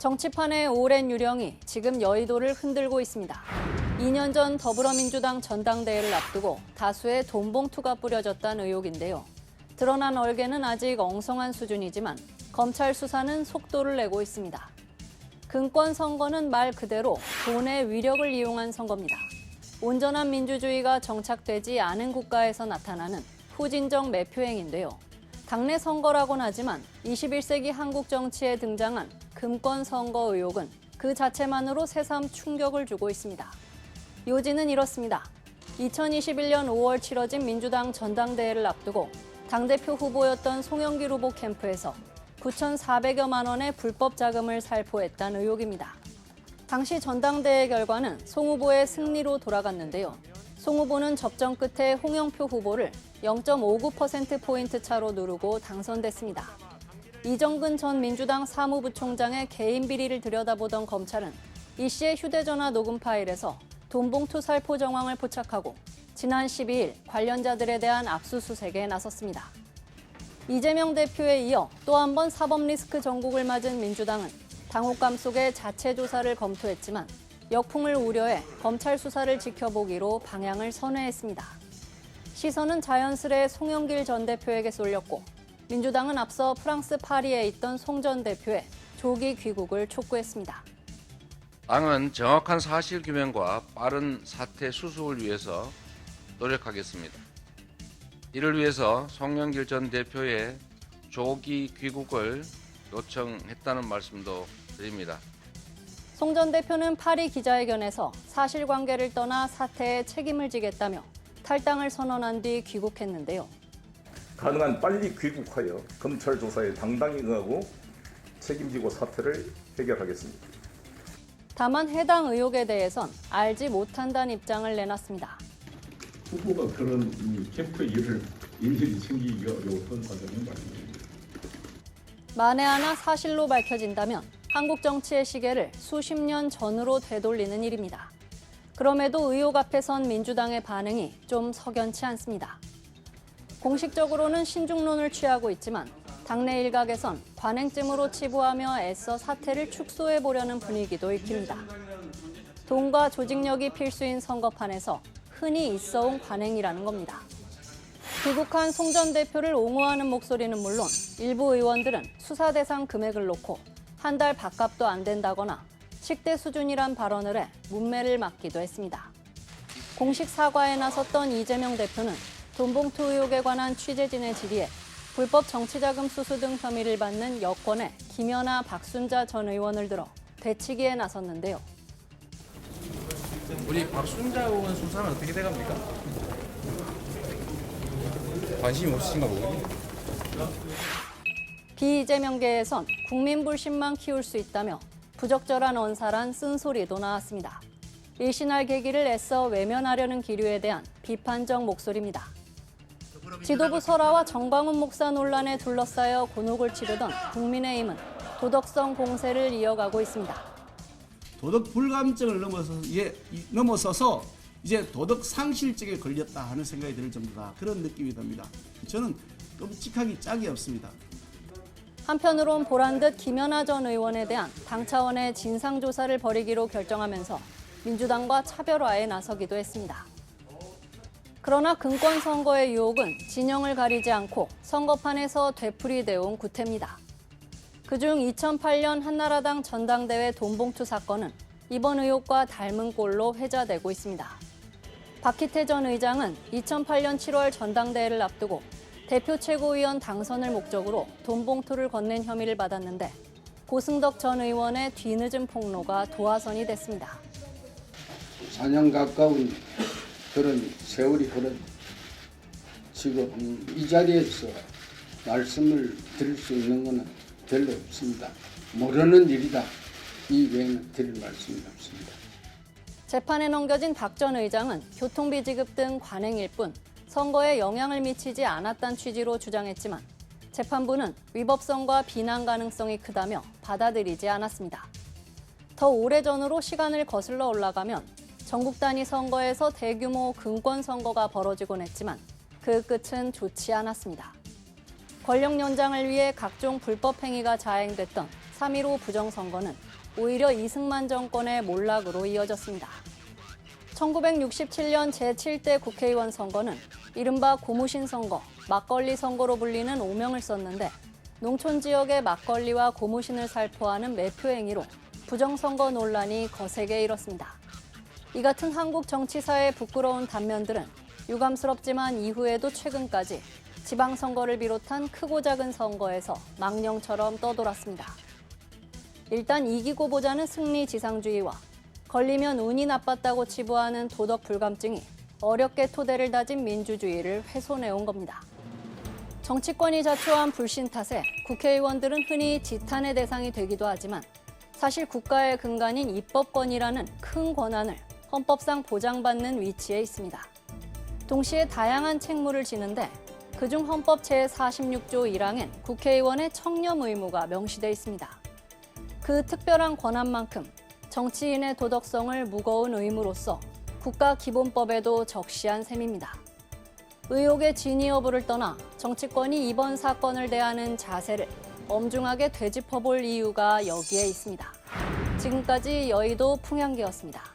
정치판의 오랜 유령이 지금 여의도를 흔들고 있습니다. 2년 전 더불어민주당 전당대회를 앞두고 다수의 돈봉투가 뿌려졌다는 의혹인데요. 드러난 얼개는 아직 엉성한 수준이지만 검찰 수사는 속도를 내고 있습니다. 금권 선거는 말 그대로 돈의 위력을 이용한 선거입니다. 온전한 민주주의가 정착되지 않은 국가에서 나타나는 후진적 매표행인데요. 당내 선거라고는 하지만 21세기 한국 정치에 등장한 금권 선거 의혹은 그 자체만으로 새삼 충격을 주고 있습니다. 요지는 이렇습니다. 2021년 5월 치러진 민주당 전당대회를 앞두고 당대표 후보였던 송영길 후보 캠프에서 9,400여만 원의 불법 자금을 살포했다는 의혹입니다. 당시 전당대회 결과는 송 후보의 승리로 돌아갔는데요. 송 후보는 접전 끝에 홍영표 후보를 0.59%포인트 차로 누르고 당선됐습니다. 이정근 전 민주당 사무부총장의 개인 비리를 들여다보던 검찰은 이 씨의 휴대전화 녹음 파일에서 돈봉투 살포 정황을 포착하고 지난 12일 관련자들에 대한 압수수색에 나섰습니다. 이재명 대표에 이어 또 한 번 사법 리스크 전국을 맞은 민주당은 당혹감 속에 자체 조사를 검토했지만 역풍을 우려해 검찰 수사를 지켜보기로 방향을 선회했습니다. 시선은 자연스레 송영길 전 대표에게 쏠렸고 민주당은 앞서 프랑스 파리에 있던 송 전 대표의 조기 귀국을 촉구했습니다. 당은 정확한 사실규명과 빠른 사태 수습을 위해서 노력하겠습니다. 이를 위해서 송영길 전 대표의 조기 귀국을 요청했다는 말씀도 드립니다. 송 전 대표는 파리 기자회견에서 사실관계를 떠나 사태에 책임을 지겠다며 탈당을 선언한 뒤 귀국했는데요. 가능한 빨리 귀국하여 검찰 조사에 당당히 응하고 책임지고 사태를 해결하겠습니다. 다만 해당 의혹에 대해선 알지 못한다는 입장을 내놨습니다. 후보가 그런 캠프 일을 일일이 챙기기가 어려웠던 과정인 말입니다. 만에 하나 사실로 밝혀진다면 한국 정치의 시계를 수십 년 전으로 되돌리는 일입니다. 그럼에도 의혹 앞에 선 민주당의 반응이 좀 석연치 않습니다. 공식적으로는 신중론을 취하고 있지만 당내 일각에선 관행쯤으로 치부하며 애써 사태를 축소해보려는 분위기도 익힙니다. 돈과 조직력이 필수인 선거판에서 흔히 있어온 관행이라는 겁니다. 귀국한 송 전 대표를 옹호하는 목소리는 물론 일부 의원들은 수사 대상 금액을 놓고 한 달 밥값도 안 된다거나 식대 수준이란 발언을 해 문매를 맞기도 했습니다. 공식 사과에 나섰던 이재명 대표는 돈봉투 의혹에 관한 취재진의 질의에 불법 정치자금 수수 등 혐의를 받는 여권의 김연아, 박순자 전 의원을 들어 되치기에 나섰는데요. 우리 박순자 의원 수사는 어떻게 돼갑니까? 관심이 없으신가 보군요. 비이재명계에선 국민 불신만 키울 수 있다며 부적절한 언사란 쓴소리도 나왔습니다. 일신할 계기를 애써 외면하려는 기류에 대한 비판적 목소리입니다. 지도부 설화와 정광훈 목사 논란에 둘러싸여 곤혹을 치르던 국민의힘은 도덕성 공세를 이어가고 있습니다. 도덕 불감증을 넘어서서 이제 도덕 상실증에 걸렸다 하는 생각이 들 정도다. 그런 느낌이 듭니다. 저는 끔찍하기 짝이 없습니다. 한편으론 보란듯 김연아 전 의원에 대한 당 차원의 진상조사를 벌이기로 결정하면서 민주당과 차별화에 나서기도 했습니다. 그러나 금권 선거의 유혹은 진영을 가리지 않고 선거판에서 되풀이되어 온 구태입니다. 그중 2008년 한나라당 전당대회 돈봉투 사건은 이번 의혹과 닮은 꼴로 회자되고 있습니다. 박희태 전 의장은 2008년 7월 전당대회를 앞두고 대표 최고위원 당선을 목적으로 돈봉투를 건넨 혐의를 받았는데 고승덕 전 의원의 뒤늦은 폭로가 도화선이 됐습니다. 4년 가까운 그런 세월이 흐른 지금 이 자리에서 말씀을 드릴 수 있는 것은 별로 없습니다. 모르는 일이다. 이 외에는 드릴 말씀이 없습니다. 재판에 넘겨진 박 전 의장은 교통비 지급 등 관행일 뿐 선거에 영향을 미치지 않았다는 취지로 주장했지만 재판부는 위법성과 비난 가능성이 크다며 받아들이지 않았습니다. 더 오래전으로 시간을 거슬러 올라가면 전국 단위 선거에서 대규모 금권 선거가 벌어지곤 했지만 그 끝은 좋지 않았습니다. 권력 연장을 위해 각종 불법 행위가 자행됐던 3.15 부정선거는 오히려 이승만 정권의 몰락으로 이어졌습니다. 1967년 제7대 국회의원 선거는 이른바 고무신 선거, 막걸리 선거로 불리는 오명을 썼는데 농촌 지역의 막걸리와 고무신을 살포하는 매표 행위로 부정선거 논란이 거세게 일었습니다. 이 같은 한국 정치사의 부끄러운 단면들은 유감스럽지만 이후에도 최근까지 지방선거를 비롯한 크고 작은 선거에서 망령처럼 떠돌았습니다. 일단 이기고 보자는 승리지상주의와 걸리면 운이 나빴다고 치부하는 도덕 불감증이 어렵게 토대를 다진 민주주의를 훼손해온 겁니다. 정치권이 자초한 불신 탓에 국회의원들은 흔히 지탄의 대상이 되기도 하지만 사실 국가의 근간인 입법권이라는 큰 권한을 헌법상 보장받는 위치에 있습니다. 동시에 다양한 책무를 지는데 그중 헌법 제46조 1항엔 국회의원의 청렴 의무가 명시돼 있습니다. 그 특별한 권한만큼 정치인의 도덕성을 무거운 의무로서 국가기본법에도 적시한 셈입니다. 의혹의 진위 여부를 떠나 정치권이 이번 사건을 대하는 자세를 엄중하게 되짚어볼 이유가 여기에 있습니다. 지금까지 여의도 풍향기였습니다.